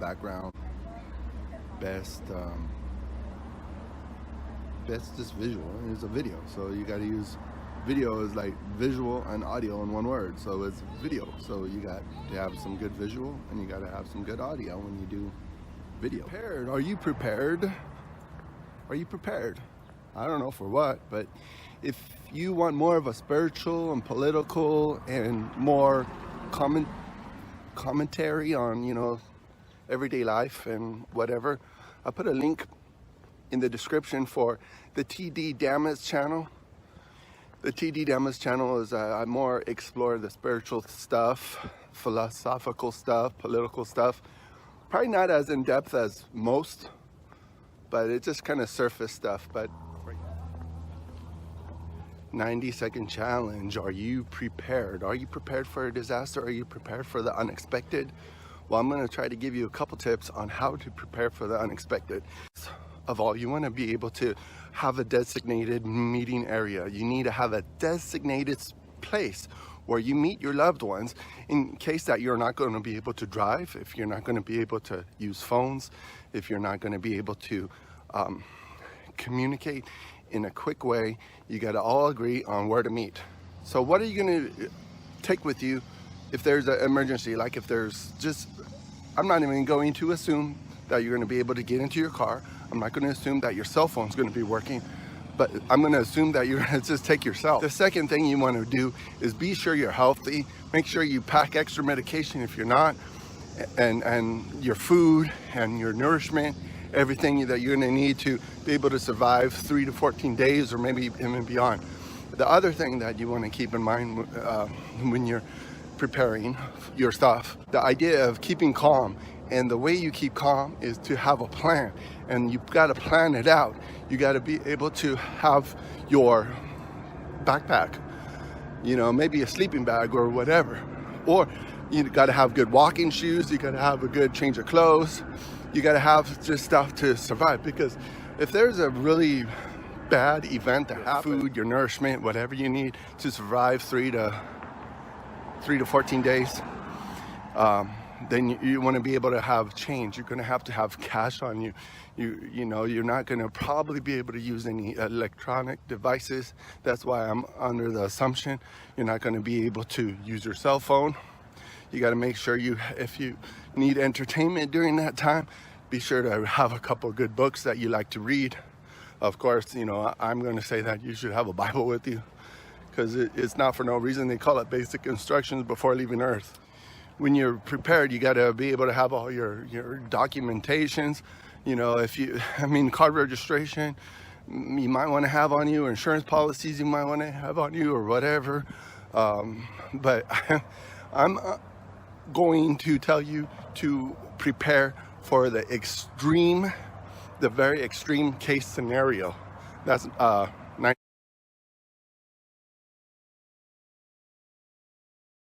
background, best just visual. It's a video, so you got to use video is like visual and audio in one word, so it's video. So you got to have some good visual and you got to have some good audio when you do video. Prepared? Are you prepared? Are you prepared? I don't know for what, but if you want more of a spiritual and political and more commentary on, you know, everyday life and whatever, I'll put a link in the description for the D Damits channel. The D Damits channel is I more explore the spiritual stuff, philosophical stuff, political stuff. Probably not as in depth as most, but it's just kind of surface stuff. But 90-second challenge. Are you prepared? Are you prepared for a disaster? Are you prepared for the unexpected? Well, I'm going to try to give you a couple tips on how to prepare for the unexpected. Of all, you want to be able to have a designated meeting area. You need to have a designated place where you meet your loved ones in case that you're not going to be able to drive, if you're not going to be able to use phones, if you're not going to be able to communicate in a quick way. You got to all agree on where to meet. So what are you going to take with you if there's an emergency? Like if there's just, I'm not even going to assume that you're going to be able to get into your car. I'm not going to assume that your cell phone's going to be working, but I'm going to assume that you're going to just take yourself. The second thing you want to do is be sure you're healthy. Make sure you pack extra medication if you're not, and your food and your nourishment, everything that you're going to need to be able to survive 3 to 14 days or maybe even beyond. The other thing that you want to keep in mind when you're preparing your stuff, the idea of keeping calm. And the way you keep calm is to have a plan, and you've got to plan it out. You got to be able to have your backpack, you know, maybe a sleeping bag or whatever, or you got to have good walking shoes. You got to have a good change of clothes. You got to have just stuff to survive, because if there's a really bad event that happens, food, your nourishment, whatever you need to survive 3 to 14 days, then you want to be able to have change. You're going to have cash on you. You know, you're not going to probably be able to use any electronic devices. That's why I'm under the assumption you're not going to be able to use your cell phone. You got to make sure if you need entertainment during that time, be sure to have a couple of good books that you like to read. Of course, you know, I'm going to say that you should have a Bible with you, because it's not for no reason. They call it basic instructions before leaving Earth. When you're prepared, you got to be able to have all your documentations. You know, card registration, you might want to have on you, or insurance policies you might want to have on you, or whatever. But I'm going to tell you to prepare for the very extreme case scenario. That's